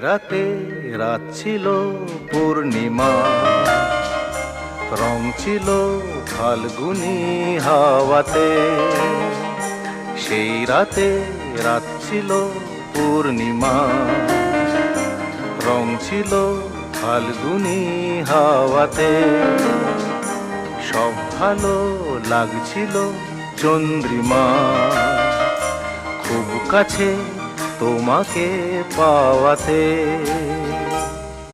রাতে রাত ছিল পূর্ণিমা, রং ছিল ফাল্গুনি হাওয়াতে। সেই রাতে রাত ছিল পূর্ণিমা, রং ছিল ফাল্গুনি হাওয়াতে। সব ভালো লাগছিল চন্দ্রিমা, খুব কাছে তোমাকে পাওয়াতে।